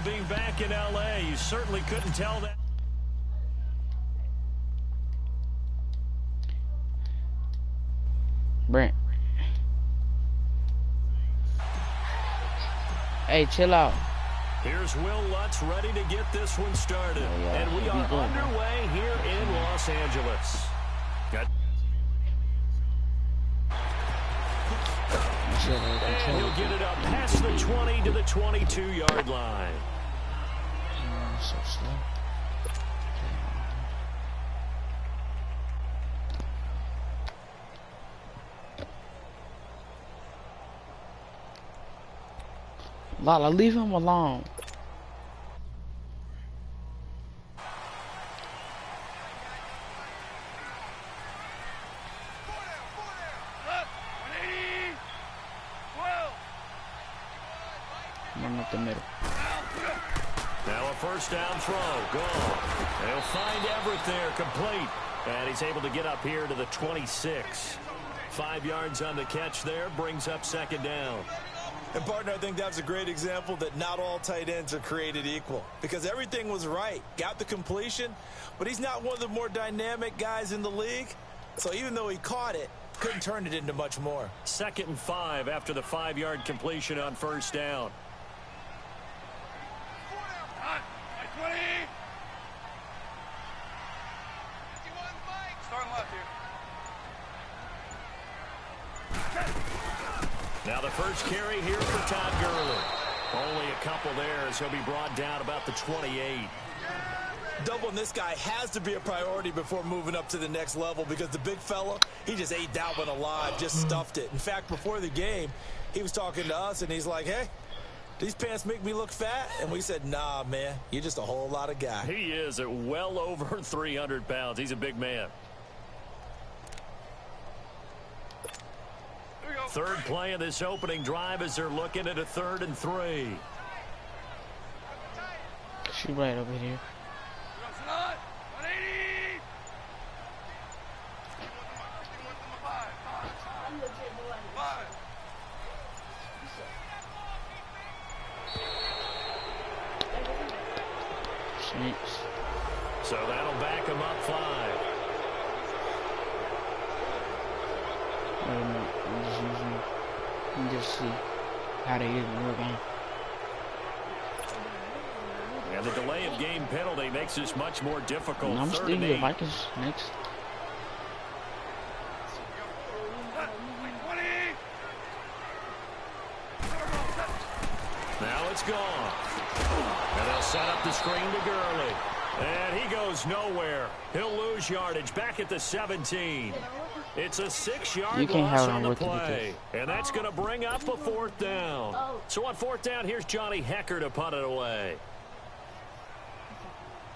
being back in L.A. You certainly couldn't tell that. Brent. Hey, chill out. Here's Will Lutz ready to get this one started. And we are underway here in Los Angeles. And he'll get it up past the 20 to the 22-yard line. So slow. Lala, leave him alone. Run up the middle. Now a first down throw. Gone. They'll find Everett there, complete. And he's able to get up here to the 26. 5 yards on the catch there, brings up second down. And, partner, I think that's a great example that not all tight ends are created equal. Because everything was right. Got the completion, but he's not one of the more dynamic guys in the league. So even though he caught it, couldn't turn it into much more. 2nd and 5 after the 5-yard completion on first down. Now the first carry here for Todd Gurley. Only a couple there as he'll be brought down about the 28. Doubling this guy has to be a priority before moving up to the next level because the big fella, he just ate that one alive, just stuffed it. In fact, before the game, he was talking to us, and he's like, hey, these pants make me look fat? And we said, nah, man, you're just a whole lot of guy. He is at well over 300 pounds. He's a big man. Third play of this opening drive as they're looking at a 3rd and 3. She right over here. So that'll back him up 5. I'm just using. You just see how they didn't work on. And the delay of game penalty makes this much more difficult. I'm still the Vikings next. Now it's gone. And they'll set up the screen to Gurley. And he goes nowhere. He'll lose yardage back at the 17. It's a 6-yard loss on the play. And that's going to bring up a 4th down. So on 4th down, here's Johnny Hecker to punt it away.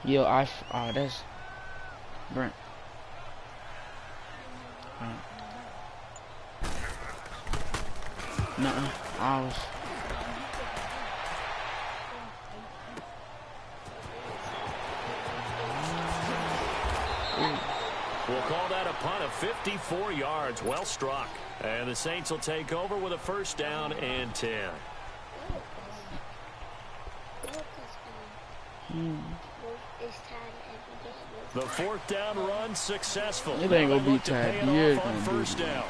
Yo, that's Brent. Nuh-uh. I was. We'll call that a punt of 54 yards. Well struck. And the Saints will take over with a 1st down and 10. The 4th down run successful. It ain't gonna be tied. Yeah, on first down.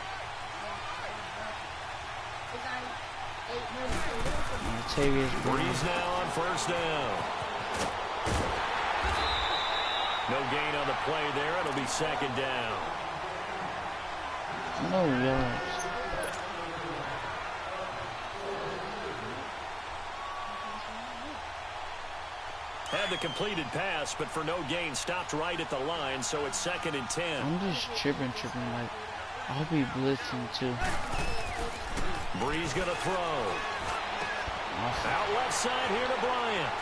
Breeze now on first down. No gain on the play there. It'll be 2nd down. No yards. Had the completed pass, but for no gain, stopped right at the line, so it's 2nd and 10. I'm just tripping like, I hope he blitzing too. Breeze gonna throw. Out left side here to Bryant.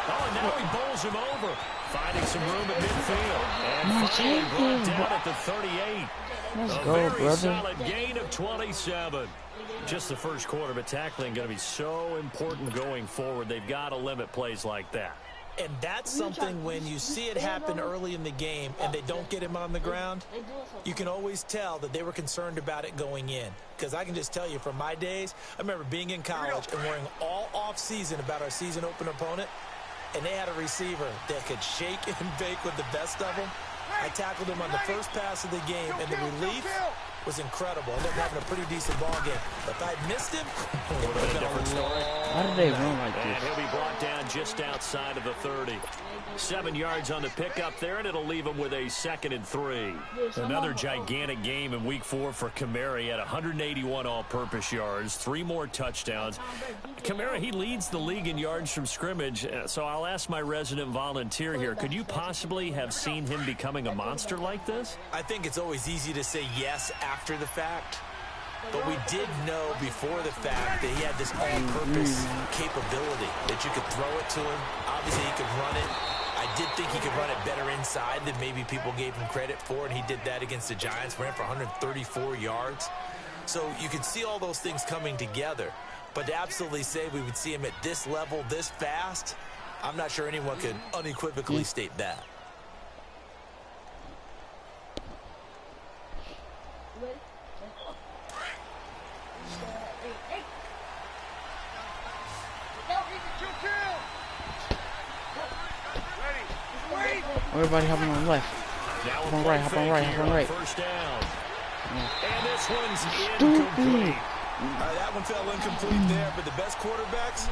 Oh, and now he bowls him over. Finding some room at midfield. And finally brought down at the 38. Let's go, brother. Very solid gain of 27. Just the first quarter, but tackling going to be so important going forward. They've got to limit plays like that. And that's something when you see it happen early in the game and they don't get him on the ground, you can always tell that they were concerned about it going in. Because I can just tell you from my days, I remember being in college and worrying all off-season about our season opener opponent, and they had a receiver that could shake and bake with the best of them. I tackled him on the first pass of the game, and the relief was incredible. I ended up having a pretty decent ball game. But if I'd missed him, it would have been a story. Why did they run like this? And he'll be brought down just outside of the 30. 7 yards on the pickup there, and it'll leave him with a 2nd and 3. Another gigantic game in Week 4 for Kamara. He had 181 all-purpose yards, 3 more touchdowns. Kamara, he leads the league in yards from scrimmage, so I'll ask my resident volunteer here. Could you possibly have seen him becoming a monster like this? I think it's always easy to say yes after the fact. But we did know before the fact that he had this all-purpose capability, that you could throw it to him. Obviously, he could run it. I did think he could run it better inside than maybe people gave him credit for, and he did that against the Giants. Ran for 134 yards. So you could see all those things coming together. But to absolutely say we would see him at this level, this fast, I'm not sure anyone could unequivocally state that. Everybody hopping on the left. Hop on right, hop on right, hop on right. First down. And this one's Stupid. incomplete. That one fell incomplete there, but the best quarterbacks,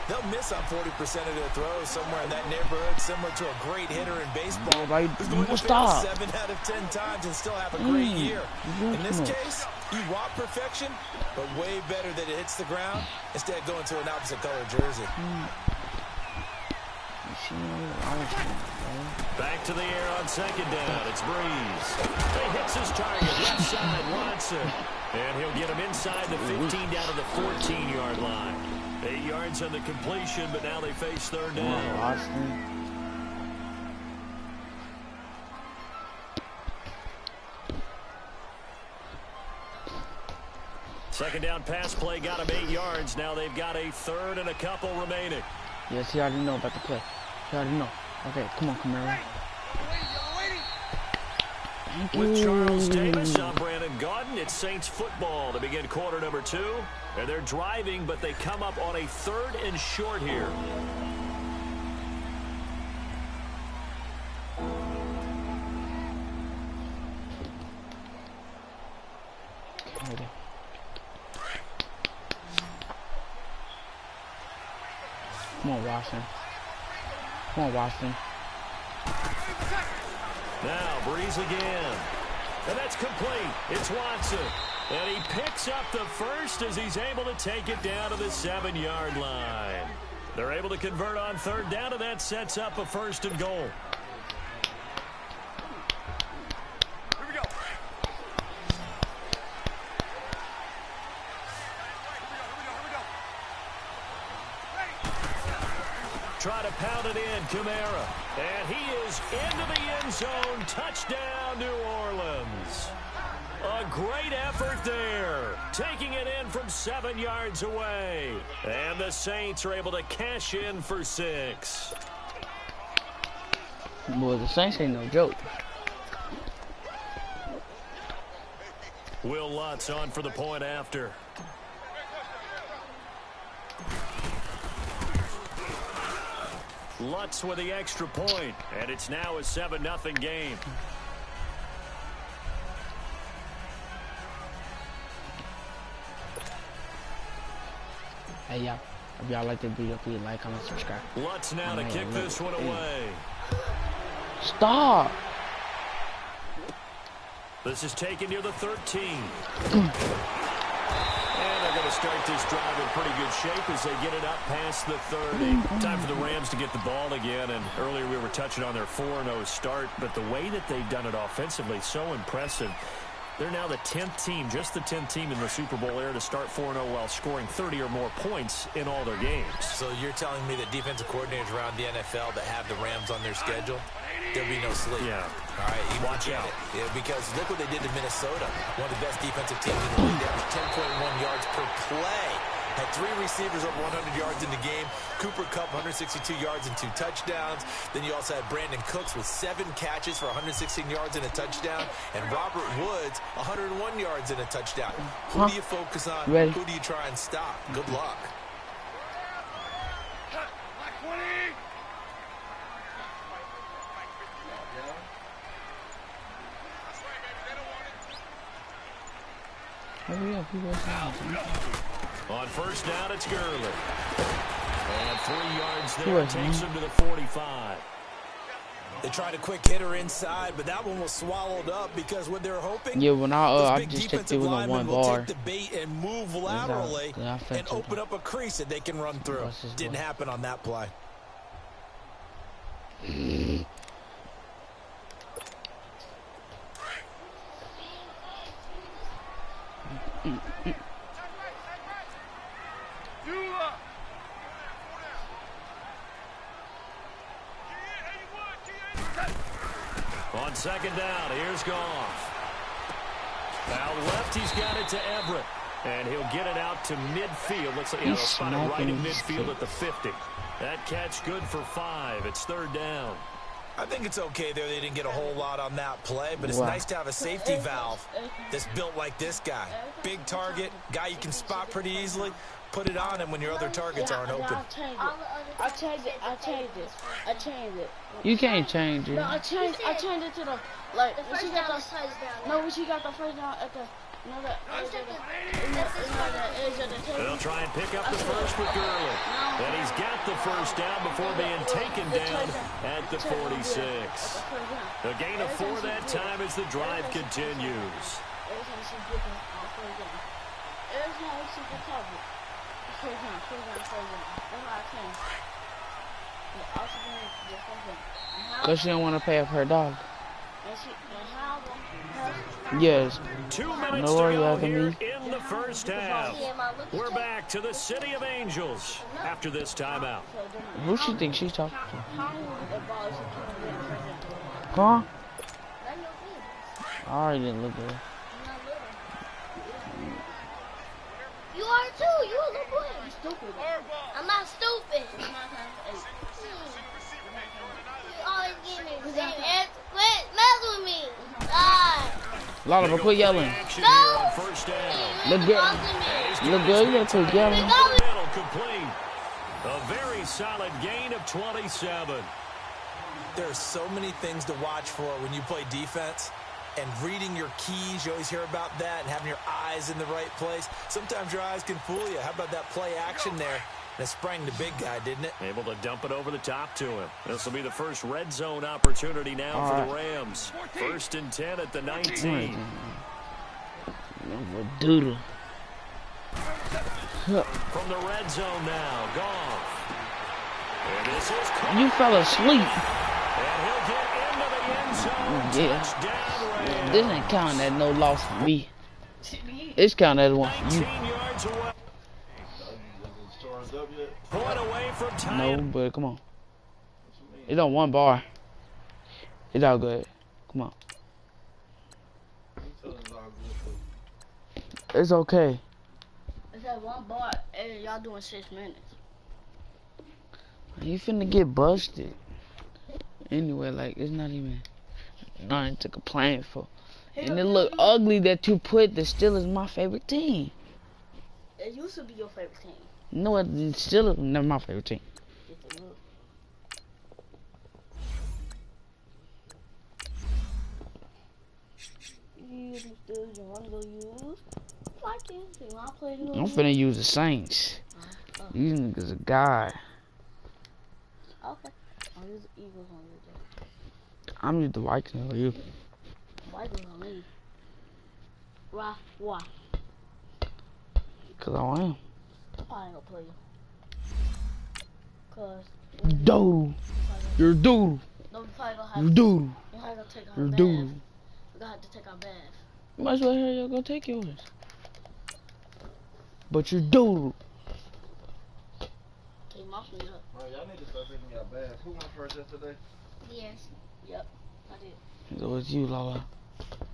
they'll miss on 40% of their throws somewhere in that neighborhood, similar to a great hitter in baseball. Who's going to fail 7 out of 10 times and still have a great year. In this case, you want perfection, but way better that it hits the ground instead of going to an opposite color jersey. Back to the air on 2nd down. It's Breeze. He hits his target, left side, Watson. And he'll get him inside the 15 down to the 14-yard line. 8 yards on the completion, but now they face 3rd down. Second down pass play got him 8 yards. Now they've got a 3rd and a couple remaining. Yes, he already know about the play. He already know. Okay, come on, Kamara. With Charles Davis, I'm Brandon Gaudin. It's Saints football to begin quarter number 2. And they're driving, but they come up on a 3rd and short here. Come on, Watson. Come on, Watson. Now, Breeze again. And that's complete. It's Watson. And he picks up the first as he's able to take it down to the 7-yard line. They're able to convert on 3rd down, and that sets up a 1st and goal. Here we go. Try to pound it in, Kamara. And he is into the end zone. Touchdown, New Orleans. A great effort there. Taking it in from 7 yards away. And the Saints are able to cash in for 6. Boy, the Saints ain't no joke. Will Lutz on for the point after. Lutz with the extra point, and it's now a 7-0 game. Hey, y'all. If y'all like the video, please like, comment, subscribe. Lutz now to kick this one away. Stop! This is taken near the 13. And they're going to start this drive in pretty good shape as they get it up past the 30. Time for the Rams to get the ball again. And earlier we were touching on their 4-0 start. But the way that they've done it offensively, so impressive. They're now the 10th team, just the 10th team in the Super Bowl era to start 4-0 while scoring 30 or more points in all their games. So you're telling me that defensive coordinators around the NFL that have the Rams on their schedule, there'll be no sleep. Yeah. All right, Watch out. Yeah, because look what they did to Minnesota. One of the best defensive teams in the league. They averaged 10.1 yards per play Had 3 receivers over 100 yards in the game. Cooper Kupp, 162 yards and 2 touchdowns. Then you also had Brandon Cooks with 7 catches for 116 yards and a touchdown. And Robert Woods, 101 yards and a touchdown. Who do you focus on? Ready. Who do you try and stop? Good luck. Hurry up, On first down, it's Gurley. And 3 yards there. Takes him to the 45. They tried a quick hitter inside, but that one was swallowed up because what they're hoping. Yeah, when I just checked it was on one bar. Take the bait and move laterally and open up a crease that they can run through. Didn't happen on that play. On second down, here's Goff. Out left, he's got it to Everett. And he'll get it out to midfield. Looks like he'll spot it right in midfield at the 50. That catch good for 5. It's third down. I think it's okay there. They didn't get a whole lot on that play, but it's nice to have a safety valve that's built like this guy. Big target, guy you can spot pretty easily. Put it on him when your other targets aren't open. I changed it. You can't change it. No, I changed it to the, like, when she got the first down at the, you know, the edge of the table. They'll try and pick up the first with Gurley. And he's got the first down before being taken down at the 46. A gain of 4 that time as the drive continues. Because she don't want to pay off her dog. Yes. 2 minutes to go here in the first half. We're back to the City of Angels after this timeout. Who she thinks she's talking to? Huh? I already didn't look good. You are too. You a little boy. I'm stupid. I'm not stupid. You always give me the same answer. Quit mess with me. Lala, but quit yelling. No. Look good. Look good. You gotta quit yelling. Complete. A very solid gain of 27. There's so many things to watch for when you play defense. And reading your keys, you always hear about that, and having your eyes in the right place. Sometimes your eyes can fool you. How about that play action there? That sprang the big guy, didn't it? Able to dump it over the top to him. This will be the first red zone opportunity now for the Rams. 1st and 10 at the 19. Doodle. From the red zone now, Goff. And this is caught. You fell asleep. And he'll get into the end zone. Touchdown. This ain't counting as no loss for me. It's counting as one for you. 19 yards away. Point away from time. No, but come on. It's on one bar. It's all good. Come on. It's okay. It's at one bar and y'all doing 6 minutes. You finna get busted. Anyway, like, it's not even nothing to complain for. And it look ugly that you put the Steelers my favorite team. It used to be your favorite team. No, the Steelers never my favorite team. I'm finna use the Saints. These niggas are God. Okay. I'll use the Eagles on you. I'm just the Vikings on you. Vikings on me. Why? Why? Cause I am. I ain't gonna play you. Cause. Doodle. You're doodle. No, we probably gonna have. You're doodle. We probably gonna take our You're bath. doodle. We gonna have to take our bath. You might as well hurry up, go take yours. But you're doodle. Came off me up. Bro, y'all need to start taking y'all baths. Who went first yesterday? Yes. Yep, I did. So it's you, Lala.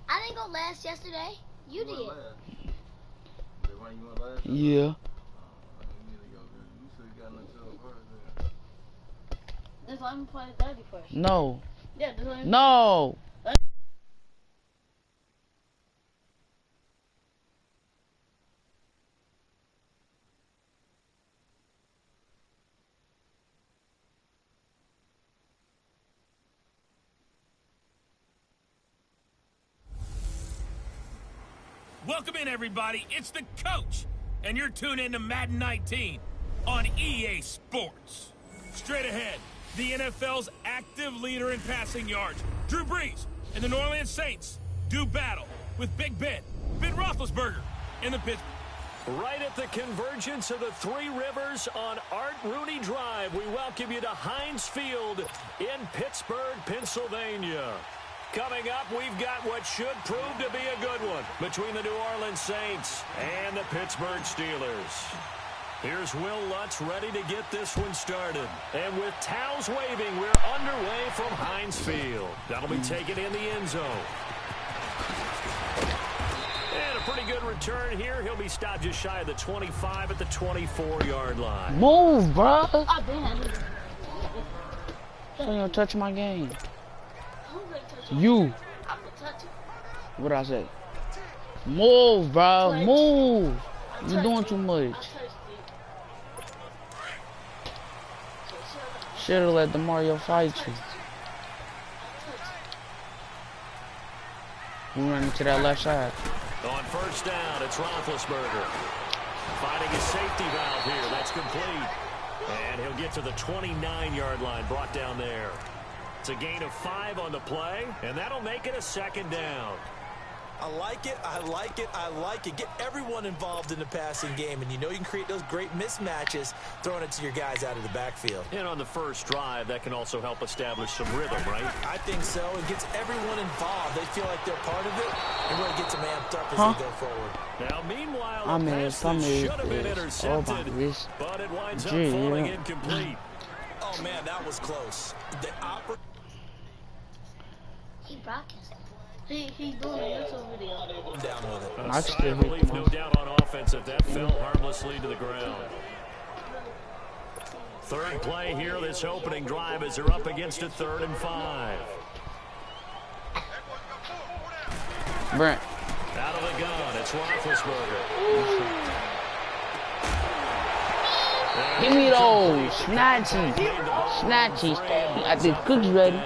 I didn't go last yesterday. You did. Went last. You went last? Yeah. I Just let me play 30 first. No. Yeah, just let me. No. Welcome in, everybody. It's the coach, and you're tuned in to Madden 19 on EA Sports. Straight ahead, the NFL's active leader in passing yards, Drew Brees, and the New Orleans Saints do battle with Big Ben Roethlisberger, in the Pittsburgh. Right at the convergence of the Three Rivers on Art Rooney Drive, we welcome you to Heinz Field in Pittsburgh, Pennsylvania. Coming up, we've got what should prove to be a good one between the New Orleans Saints and the Pittsburgh Steelers. Here's Will Lutz ready to get this one started. And with towels waving, we're underway from Heinz Field. That'll be taken in the end zone. And a pretty good return here. He'll be stopped just shy of the 25 at the 24-yard line. Move, bro. Oh, damn. So you don't touch my game. You. What I say? Move, bro. Move. You doing too much. Should've let the Mario fight you. You running to that left side. On first down, it's Roethlisberger. Finding his safety valve here. That's complete. And he'll get to the 29-yard line, brought down there. It's a gain of 5 on the play, and that'll make it a second down. I like it, I like it, I like it. Get everyone involved in the passing game, and you know you can create those great mismatches throwing it to your guys out of the backfield. And on the first drive, that can also help establish some rhythm, right? I think so. It gets everyone involved. They feel like they're part of it, and really gets them amped up as they go forward. Now, meanwhile, I mean, the pass that should have been this. intercepted, but it winds up falling incomplete. Oh, man, that was close. He broadcasted. He's doing a YouTube video. I'm down with it. I believe no doubt on offense if that fell harmlessly to the ground. Third play here, this opening drive as they're up against a 3rd and 5. Brent. Out of the gun, it's Roethlisberger. Give me those snatchies. Snatchies. I think cookies ready.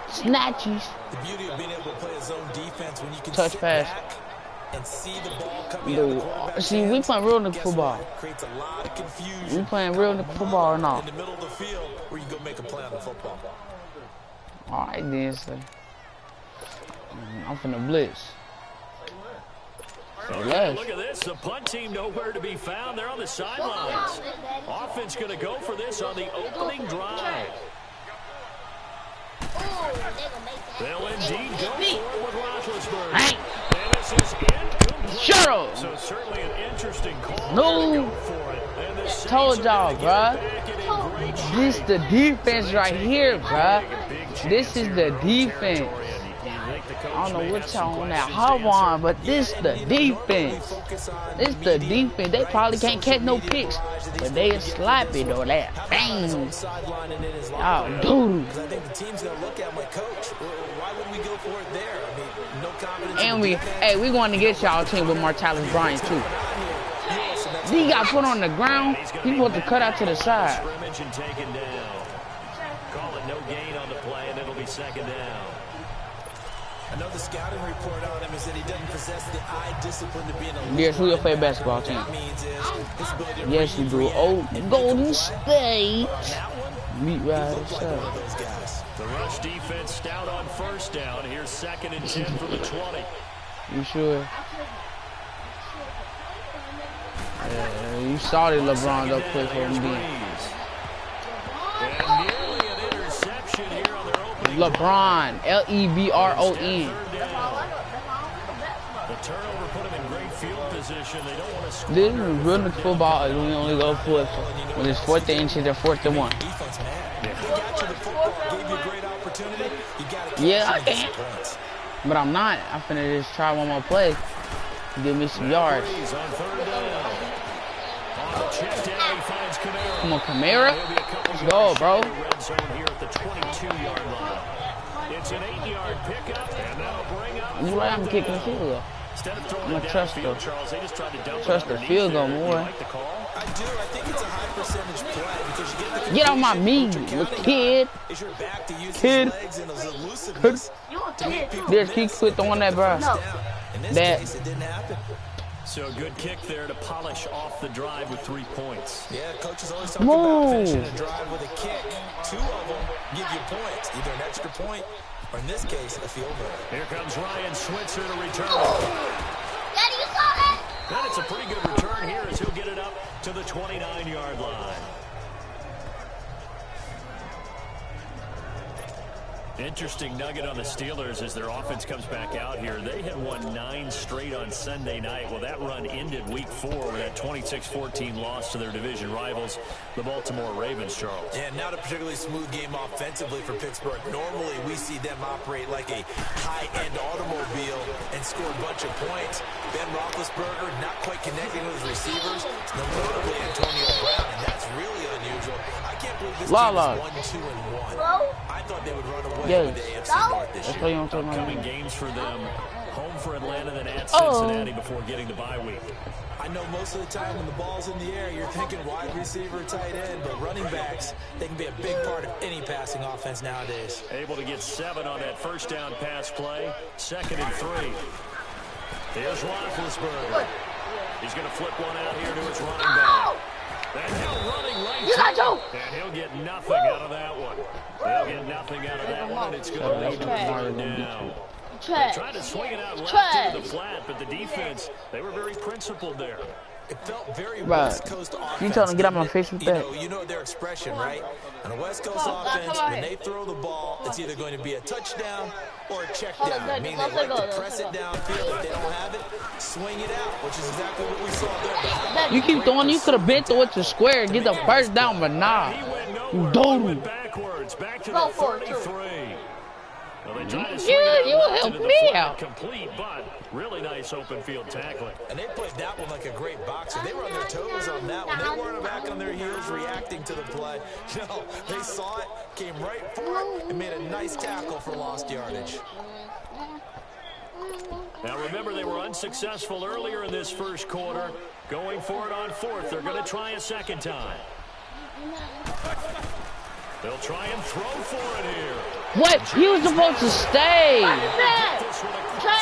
Snatchies. The beauty of being able to play a zone defense when you can touch sit pass back and see the ball coming out of the quarterback's see, we hands. playing real nickel football. Creates a lot of confusion. We playing real nickel football or not? In the middle of the field where you go make a play on the football. All right, then, so I'm finna blitz. Okay, look at this. The punt team nowhere to be found. They're on the sidelines. Offense going to go for this on the opening drive. They'll indeed go for it with Roethlisberger. And this is incomplete. Shut up. So certainly an interesting call. No. Go for it. And the Saints Told y'all, are gonna get bruh. it back and in great shape. This the defense right here, bruh. This is the defense. I don't know what y'all on that hop on, but this the defense. This the defense. They probably can't catch no picks, but they slap it though. That bang. Oh, dude. Because I think the team's going to look at him like, Coach, why would we go for it there? I mean, no confidence. And we going to get y'all team with Martellus Bryant too. He got put on the ground. He supposed to cut out to the side. Scrimmage and taken down. Call it no gain on the play, and it'll be second down. Another scouting report on him is that he doesn't possess the eye discipline to be an elite. Yes, who your favorite basketball team? Yes, you do. Oh, Golden State. Meat riders. The rush defense stout on first down. Here's 2nd and 10 from the 20. You sure? You saw that LeBron up quick for him then. And nearly an interception here on their opening. LeBron, Lebron. The turnover put him in great field position. They don't want to score. This is real nickel football. We only go for it when it's 4th and inches and 4th and 1. Yeah, I can. But I'm not. I'm finna just try one more play to give me some yards. On 3rd down. On the check down, he finds Come on, Kamara. Let's go, bro. Red zone here at the 22-yard line. It's an 8-yard pickup, and that'll bring up. That's why I'm kicking the field goal. I'm gonna trust the Charles. They just tried to dump trust the field goal more. I do. I think it's a high percentage play because you get the get on my meat, little kid. Is your back to use Kid. his legs and his elusiveness. There's keep quit throwing that, bro. No. In this That. case, it didn't happen. So a good kick there to polish off the drive with 3 points. Yeah, coaches always talk about finishing a drive with a kick. 2 of them give you points, either an extra point or, in this case, a field goal. Here comes Ryan Switzer to return. Daddy, you saw that? And it's a pretty good return here as he'll get it up to the 29-yard line. Interesting nugget on the Steelers as their offense comes back out here. They had won 9 straight on Sunday night. Well, that run ended week 4 with that 26-14 loss to their division rivals, the Baltimore Ravens, Charles. Yeah, not a particularly smooth game offensively for Pittsburgh. Normally, we see them operate like a high-end automobile and score a bunch of points. Ben Roethlisberger not quite connecting with his receivers. Notably, Antonio Brown, and that's really unusual. I can't believe this team is 1-2-1. I thought they would run away with the AFC North this year. Upcoming games for them. Home for Atlanta, then at Cincinnati before getting the bye week. I know most of the time when the ball's in the air, you're thinking wide receiver, tight end, but running backs, they can be a big part of any passing offense nowadays. Able to get 7 on that first down pass play. 2nd and 3. Here's Roethlisberger. He's going to flip one out here to his running back. And he'll running right to and he'll get nothing out of that one. He'll get nothing out of that one, and it's going to lead to a 3rd down. They tried to swing it out left into the flat, but the defense, they were very principled there. It felt very West Coast offense. You told him to get out my face with that. You know their expression, right? On a West Coast offense, when they throw the ball, it's either going to be a touchdown or a check down. Meaning they like to press it downfield. If they don't have it, swing it out, which is exactly what we saw there. You keep throwing, you could have been through it to square and get the first down, but nah. You don't. Backwards, back to the 33. Well, they tried to You help me out. Complete, but really nice open field tackling. And they played that one like a great boxer. They were on their toes on that one. They weren't back on their heels reacting to the play. No, they saw it, came right for it, and made a nice tackle for lost yardage. Now remember, they were unsuccessful earlier in this first quarter. Going for it on 4th. They're going to try a second time. They'll try and throw for it here. What? He was supposed to stay.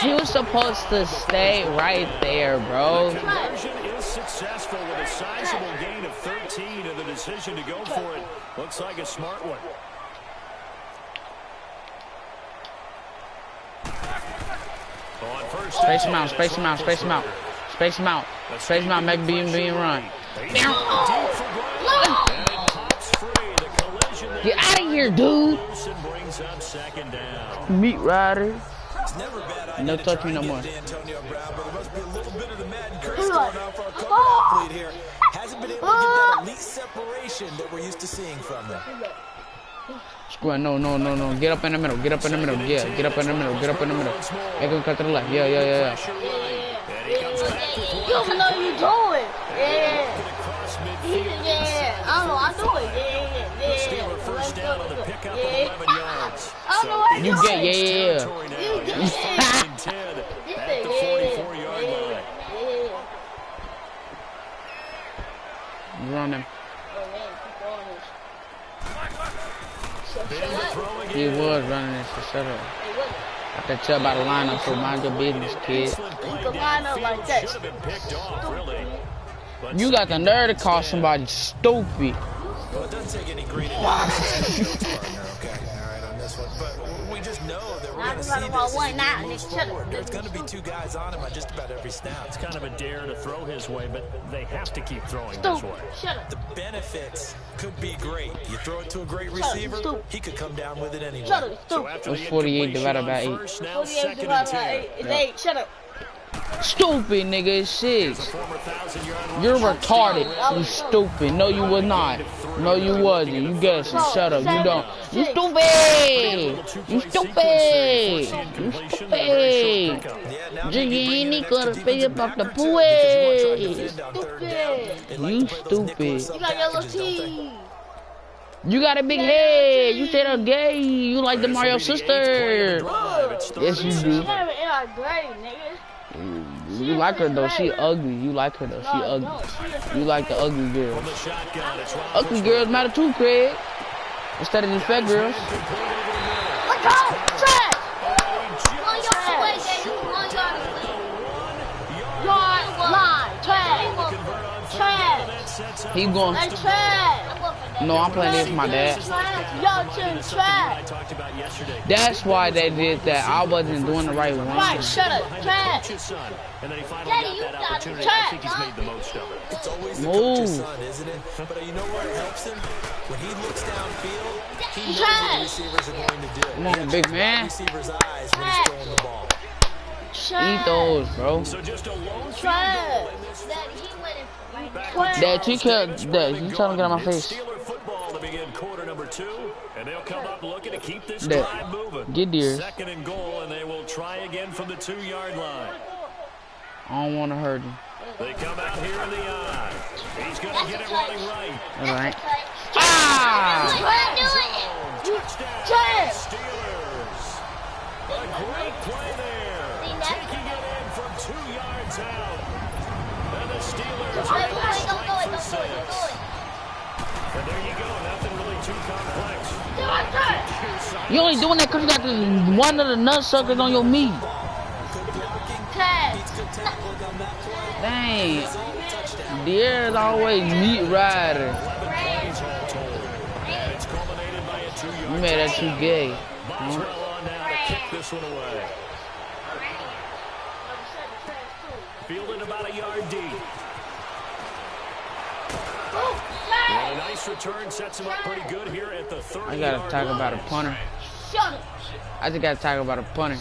He was supposed to stay right there, bro. The conversion is successful with a sizable gain of 13, and the decision to go for it looks like a smart one. On first, space him out, space him out, space him out, space him out, space him out, make being run. Get out of here, dude. Meat rider. No touch me no more. Antonio Brown, but there must be a little bit of the Madden curse going on for a couple athlete here. Hasn't been able to get that elite separation that we're used to seeing from them. Square, no. Get up in the middle. Get up in the middle. Yeah, get up in the middle. Get up in the middle. Make him cut to the left. Yeah. You don't know what you're doing. Yeah. I don't know. I do it. Yeah. First down on the pickup of 11 yards. I don't know what you get. Yeah. At the 44-yard line. You run him. He was running this for shut up. I can tell by the lineup, so mind your business, kid. You can line up like that. You got the nerve to call somebody stupid. Well, it doesn't take any great analysis, partner, okay? All right, on this one. But we just know that we're going to see this as he moves forward. There's going to be 2 guys on him on just about every snap. It's kind of a dare to throw his way, but they have to keep throwing this way. The benefits could be great. You throw it to a great receiver, he could come down with it anyway. So after What's 48 divided by 8? 48 divided by 8 is 8. Shut up. Stupid, nigga. It's 6. You're retarded. You stupid. No, you would not. No, you wasn't. You guessing. Shut up. You don't. You stupid. You stupid. You stupid. You ain't gonna pay about the pool. You stupid. You got yellow teeth. You got a big head. You said I'm gay. You like the Mario sister. Yes, you do. You like her though. She ugly. You like her though. She ugly. You like the ugly girls. Ugly girls matter too, Craig. Instead of these fat girls. Let's go. Trash. Yard line. Trash. Trash. He going. Trash. No, I'm playing this with my dad. That's why they did that. I wasn't doing the right one. Right, shut up. Trash. And then he finally got that opportunity. I think he's made the most of it. It's always the coach's son, isn't it? But you know what helps him? When he looks downfield, he knows what the receivers are going to do. Come on, big man. Receiver's eyes when he's throwing the ball. Eat those, bro. So just a lone Trash. Dad, you tell him to get out of my face. Steeler football to begin quarter number 2, and they'll come up looking to keep this drive moving. Get there. Second and goal, and they will try again from the 2-yard line. I don't want to hurt him. They come out here in the eye. He's going to get it running right. All right. Ah! Touchdown, Steelers. A great play there. Taking it in from 2 yards out. And the Steelers are able to strike for 6. And there you go. Nothing really too complex. You only doing that because you got this one of the nutsuckers on your meat. Dang. There's always meat rider. You made that too gay. Boswell on now to kick this one away. Fielded about a yard deep. And a nice return sets him up pretty good here at the 30-yard line. I gotta talk about a punter. I just gotta talk about a punter.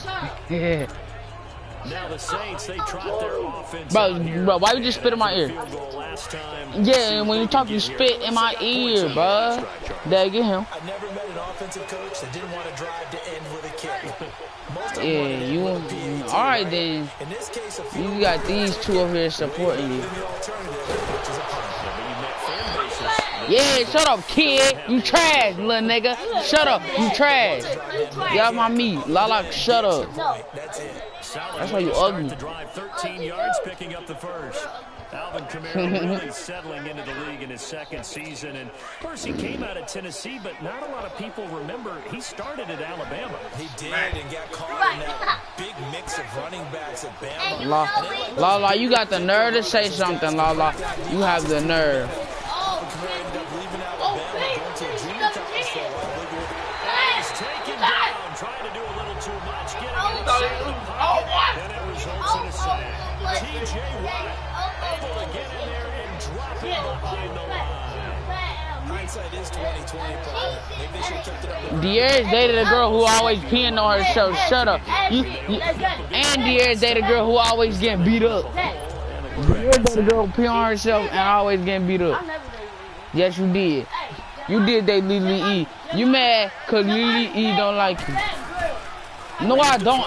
Now the Saints, they trot their offense. Bro, why you just spit in my ear? Yeah, and when you talk, you spit in my ear, bro. Dad, get him. I never met an offensive coach that didn't want to drive to end with a kick. Yeah, you. All right then. You got these two over here supporting you. Yeah, shut up, kid. You trash, little nigga. Shut up, you trash. Get off my meat. Lala, shut up. That's why you ugly. To drive 13 yards, picking up the first. Alvin Kamara really settling into the league in his second season. And of course, he came out of Tennessee, but not a lot of people remember he started at Alabama. He did and got caught in that big mix of running backs at Bama. Lala, you got the nerve to say something, Lala. You have the nerve. He's taken down, trying to do a little too much, getting inside the pocket, and it results in a sack. T.J. Watt able to get in there and drop it behind the line. Hindsight is 20/20. Maybe they should have kept it up. De'Aaron's dated a girl who always peeing on herself. Shut up. And De'Aaron's dated a girl who always getting beat up. De'Aaron's dated a girl who peeing on herself and always getting beat up. Yes, you did. You did date Lily E. You mad because Lily E don't like you. No, I don't.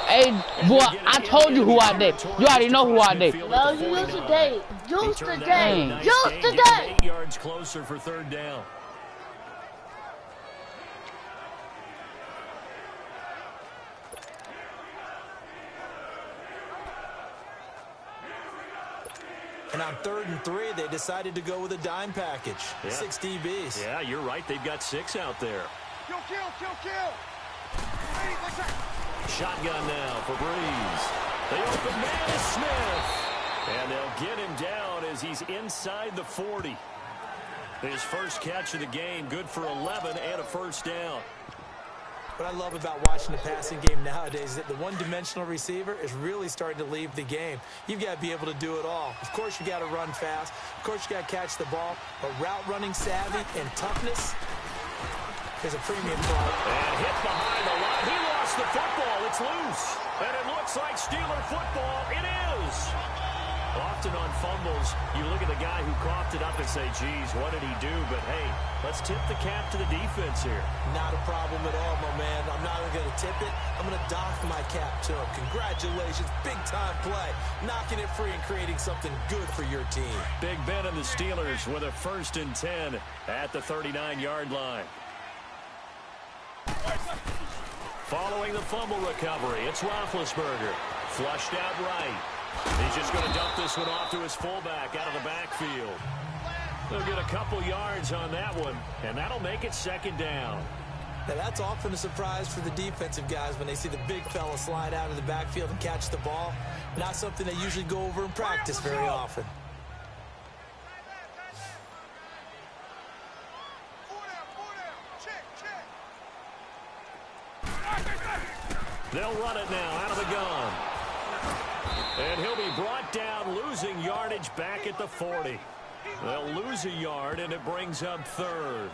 Hey, boy, I told you who I date. You already know who I date. No, you used to date. Used to date. Used to date. 8 yards closer for third down. And on 3rd and 3, they decided to go with a dime package. Yeah. 6 DBs. Yeah, you're right. They've got 6 out there. Kill. Shotgun now for Breeze. They open man to Smith. And they'll get him down as he's inside the 40. His first catch of the game, good for 11 and a first down. What I love about watching the passing game nowadays is that the one-dimensional receiver is really starting to leave the game. You've got to be able to do it all. Of course, you got to run fast. Of course, you got to catch the ball. But route running savvy and toughness is a premium product. And hit behind the line. He lost the football. It's loose. And it looks like Steeler football. It is. Often on fumbles, you look at the guy who coughed it up and say, geez, what did he do? But, hey, let's tip the cap to the defense here. Not a problem at all, my man. I'm not even going to tip it. I'm going to doff my cap to him. Congratulations. Big-time play. Knocking it free and creating something good for your team. Big Ben and the Steelers with a 1st and 10 at the 39-yard line. Following the fumble recovery, it's Roethlisberger. Flushed out right. He's just going to dump this one off to his fullback out of the backfield. They'll get a couple yards on that one, and that'll make it 2nd down. Now, that's often a surprise for the defensive guys when they see the big fella slide out of the backfield and catch the ball. Not something they usually go over in practice very often. They'll run it now out of the gun. And he'll be brought down, losing yardage back at the 40. They'll lose a yard, and it brings up 3rd.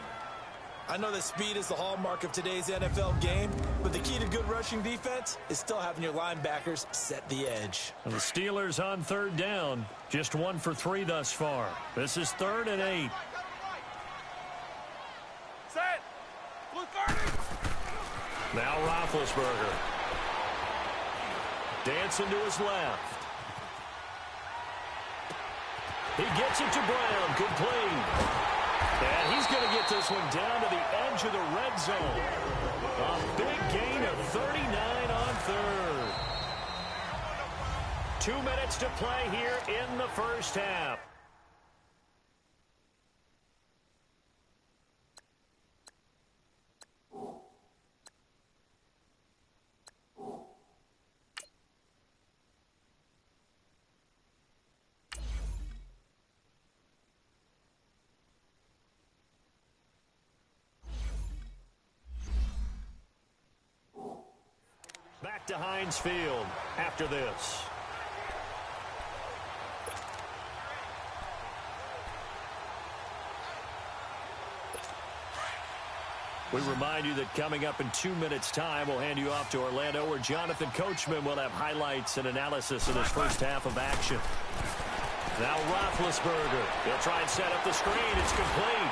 I know that speed is the hallmark of today's NFL game, but the key to good rushing defense is still having your linebackers set the edge. And the Steelers on 3rd down, just 1 for 3 thus far. This is 3rd and 8. Set. Blue 30. Now Roethlisberger. Dancing to his left. He gets it to Brown. Complete. And he's going to get this one down to the edge of the red zone. A big gain of 39 on 3rd. 2 minutes to play here in the 1st half. Back to Heinz Field after this. We remind you that coming up in 2 minutes' time, we'll hand you off to Orlando, where Jonathan Coachman will have highlights and analysis of this 1st half of action. Now Roethlisberger. He'll try and set up the screen. It's complete.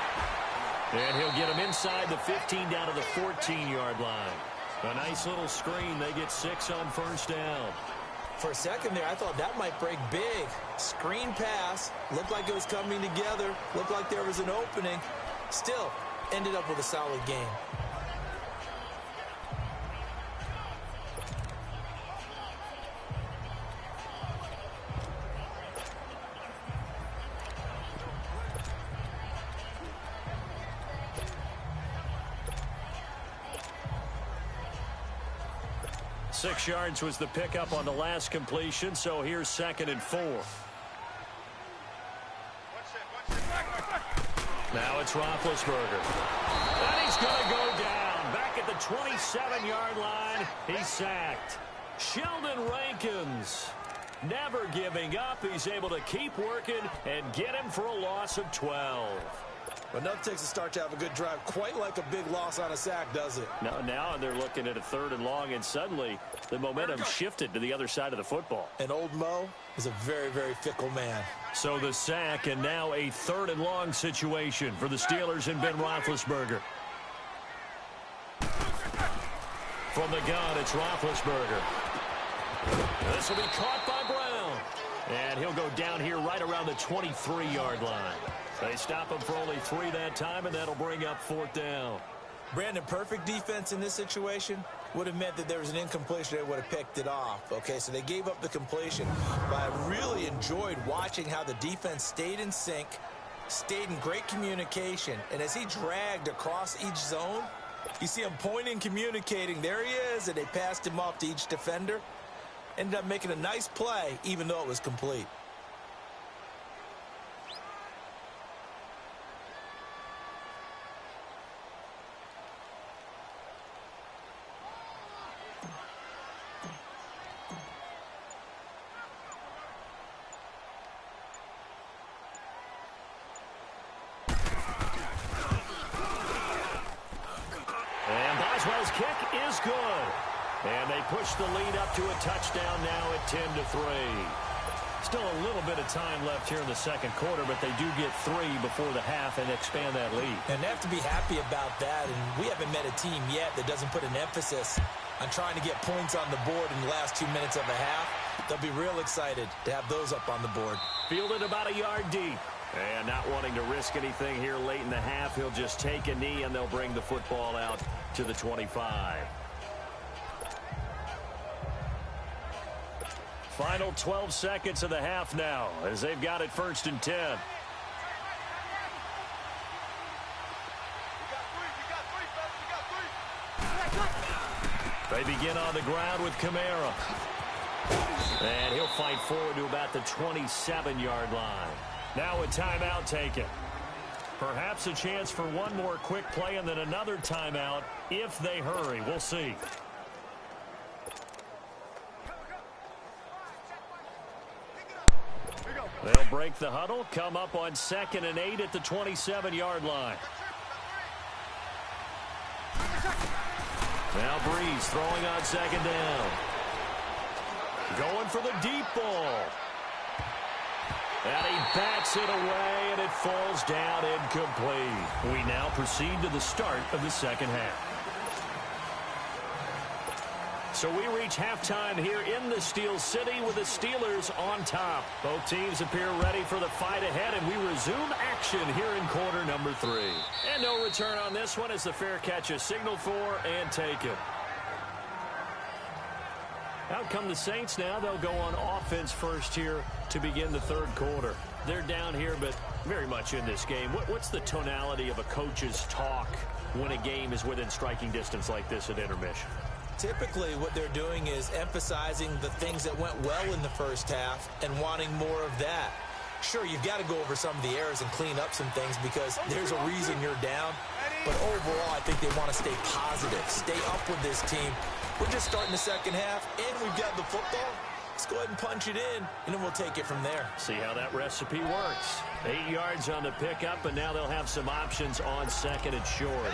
And he'll get him inside the 15 down to the 14-yard line. A nice little screen. They get 6 on 1st down. For a second there, I thought that might break big. Screen pass. Looked like it was coming together. Looked like there was an opening. Still, ended up with a solid game. Six yards was the pickup on the last completion, so here's 2nd and 4. Now it's Roethlisberger. And he's going to go down. Back at the 27-yard line, he's sacked. Sheldon Rankins, never giving up. He's able to keep working and get him for a loss of 12. Enough takes a start to have a good drive. Quite like a big loss on a sack, does it? No, now they're looking at a 3rd and long, and suddenly the momentum shifted to the other side of the football. And old Mo is a very, very fickle man. So the sack, and now a 3rd and long situation for the Steelers and Ben Roethlisberger. From the gun, it's Roethlisberger. This will be caught by Brown. And he'll go down here right around the 23-yard line. They stop him for only 3 that time, and that'll bring up 4th down. Brandon, perfect defense in this situation would have meant that there was an incompletion. They would have picked it off. Okay, so they gave up the completion. But I really enjoyed watching how the defense stayed in sync, stayed in great communication. And as he dragged across each zone, you see him pointing, communicating. There he is, and they passed him off to each defender. Ended up making a nice play, even though it was complete. Boswell's kick is good. And they push the lead up to a touchdown now at 10-3. Still a little bit of time left here in the second quarter, but they do get 3 before the half and expand that lead. And they have to be happy about that, and we haven't met a team yet that doesn't put an emphasis on trying to get points on the board in the last 2 minutes of the half. They'll be real excited to have those up on the board. Fielded about a yard deep. And not wanting to risk anything here late in the half, he'll just take a knee, and they'll bring the football out to the 25. Final 12 seconds of the half now as they've got it 1st and 10. They begin on the ground with Kamara. And he'll fight forward to about the 27-yard line. Now a timeout taken. Perhaps a chance for one more quick play and then another timeout if they hurry. We'll see. They'll break the huddle, come up on 2nd and 8 at the 27-yard line. Now Breeze throwing on 2nd down. Going for the deep ball. And he bats it away, and it falls down incomplete. We now proceed to the start of the second half. So we reach halftime here in the Steel City with the Steelers on top. Both teams appear ready for the fight ahead, and we resume action here in quarter number 3. And no return on this one as the fair catch is signaled for and taken. Out come the Saints now. They'll go on offense first here to begin the third quarter. They're down here, but very much in this game. What's the tonality of a coach's talk when a game is within striking distance like this at intermission? Typically, what they're doing is emphasizing the things that went well in the first half and wanting more of that. Sure, you've got to go over some of the errors and clean up some things because there's a reason you're down. But overall, I think they want to stay positive, stay up with this team. We're just starting the second half, and we've got the football. Let's go ahead and punch it in, and then we'll take it from there. See how that recipe works. 8 yards on the pickup, and now they'll have some options on 2nd and short.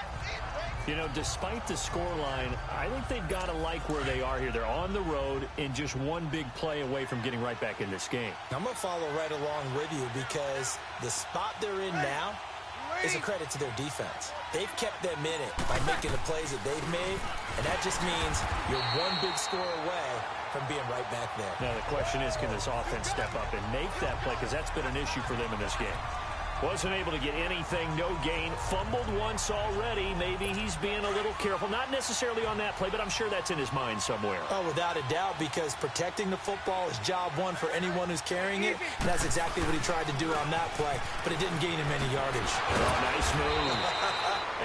You know, despite the scoreline, I think they've got to like where they are here. They're on the road and just one big play away from getting right back in this game. I'm going to follow right along with you because the spot they're in now is a credit to their defense. They've kept them in it by making the plays that they've made, and that just means you're one big score away from being right back there. Now, the question is, can this offense step up and make that play? Because that's been an issue for them in this game. Wasn't able to get anything, no gain. Fumbled once already. Maybe he's being a little careful. Not necessarily on that play, but I'm sure that's in his mind somewhere. Oh, without a doubt, because protecting the football is job one for anyone who's carrying it. And that's exactly what he tried to do on that play, but it didn't gain him any yardage. Oh, nice move.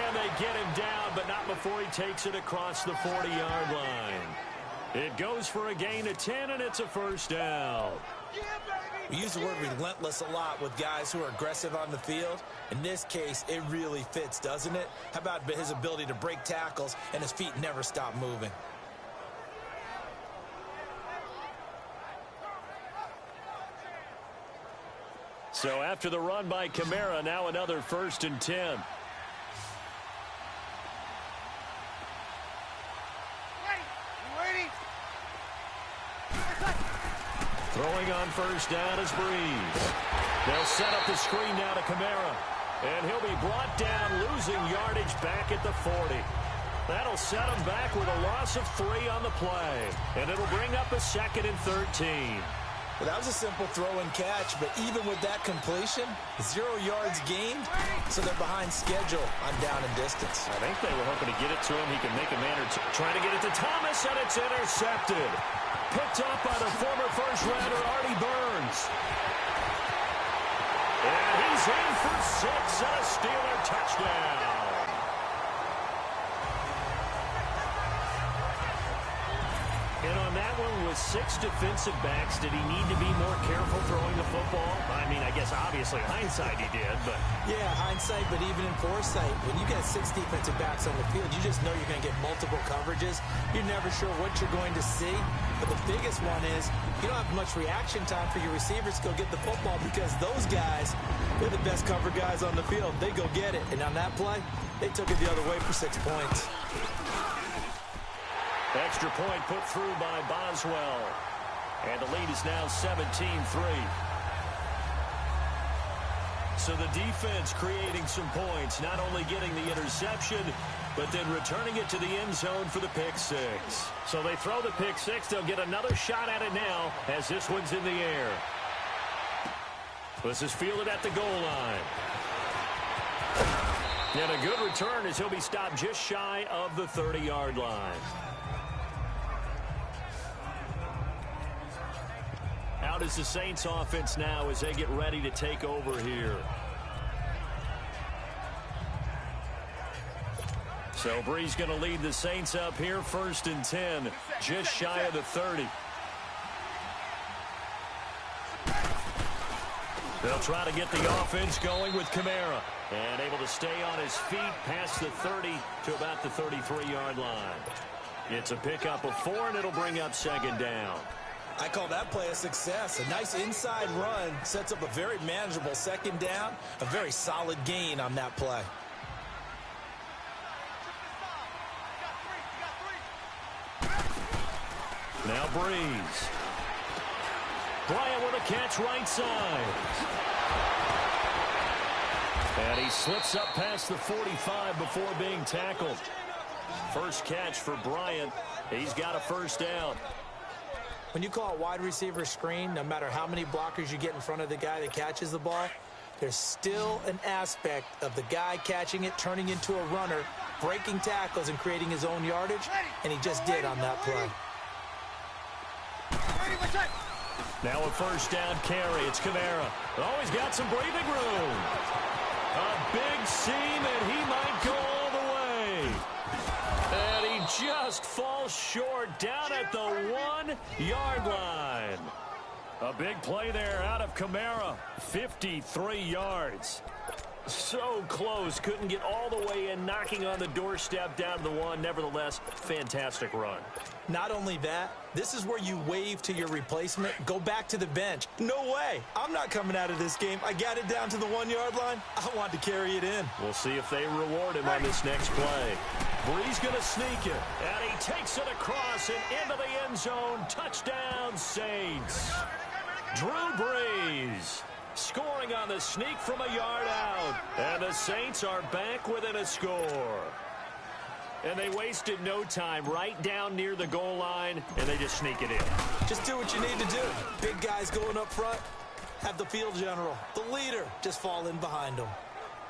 And they get him down, but not before he takes it across the 40-yard line. It goes for a gain of 10, and it's a first down. We use the word relentless a lot with guys who are aggressive on the field. In this case, it really fits, doesn't it? How about his ability to break tackles and his feet never stop moving? So after the run by Kamara, now another 1st and 10. Throwing on first down is Breeze. They'll set up the screen now to Kamara. And he'll be brought down, losing yardage back at the 40. That'll set him back with a loss of 3 on the play. And it'll bring up a 2nd and 13. Well, that was a simple throw and catch, but even with that completion, 0 yards gained, so they're behind schedule on down and distance. I think they were hoping to get it to him. He can make a man or two. Trying to get it to Thomas, and it's intercepted. Picked up by the former first-rounder, Artie Burns. And he's in for 6 and a Steeler touchdown. And on that one, with 6 defensive backs, did he need to be more careful throwing the football? I mean, I guess obviously hindsight he did, but... Yeah, hindsight, but even in foresight, when you got 6 defensive backs on the field, you just know you're going to get multiple coverages. You're never sure what you're going to see. But the biggest one is you don't have much reaction time for your receivers to go get the football because those guys, they're the best cover guys on the field. They go get it. And on that play, they took it the other way for 6 points. Extra point put through by Boswell. And the lead is now 17-3. So the defense creating some points, not only getting the interception, but then returning it to the end zone for the pick six. So they throw the pick six. They'll get another shot at it now as this one's in the air. This is fielded at the goal line. And a good return as he'll be stopped just shy of the 30-yard line. Out is the Saints offense now as they get ready to take over here. So Bree's going to lead the Saints up here, 1st and 10, just shy of the 30. They'll try to get the offense going with Kamara. And able to stay on his feet past the 30 to about the 33-yard line. It's a pickup of 4, and it'll bring up 2nd down. I call that play a success. A nice inside run sets up a very manageable 2nd down. A very solid gain on that play. Now Breeze. Bryant with a catch right side. And he slips up past the 45 before being tackled. First catch for Bryant. He's got a 1st down. When you call a wide receiver screen, no matter how many blockers you get in front of the guy that catches the ball, there's still an aspect of the guy catching it, turning into a runner, breaking tackles and creating his own yardage, and he just did on that play. Now a 1st down carry. It's Kamara. Oh, he's got some breathing room. A big seam, and he might go all the way. And he just falls short down at the 1-yard line. A big play there out of Kamara. 53 yards. So close. Couldn't get all the way in, knocking on the doorstep down to the 1. Nevertheless, fantastic run. Not only that, this is where you wave to your replacement, go back to the bench. No way. I'm not coming out of this game. I got it down to the 1-yard line. I want to carry it in. We'll see if they reward him on this next play. Bree's going to sneak it, and he takes it across and into the end zone. Touchdown, Saints. Drew Brees scoring on the sneak from a yard out. And the Saints are back within a score. And they wasted no time, right down near the goal line, and they just sneak it in. Just do what you need to do. Big guys going up front, have the field general, the leader, just fall in behind them.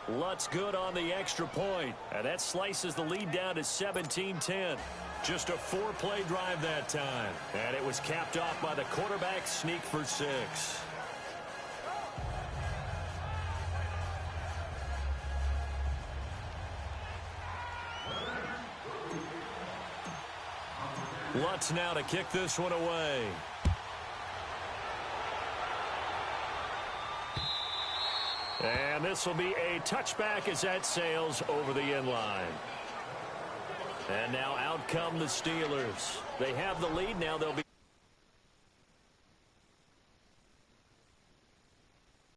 Lutz good on the extra point, and that slices the lead down to 17-10. Just a 4-play drive that time, and it was capped off by the quarterback sneak for 6. Lutz now to kick this one away. And this will be a touchback as that sails over the end line. And now out come the Steelers. They have the lead now. They'll be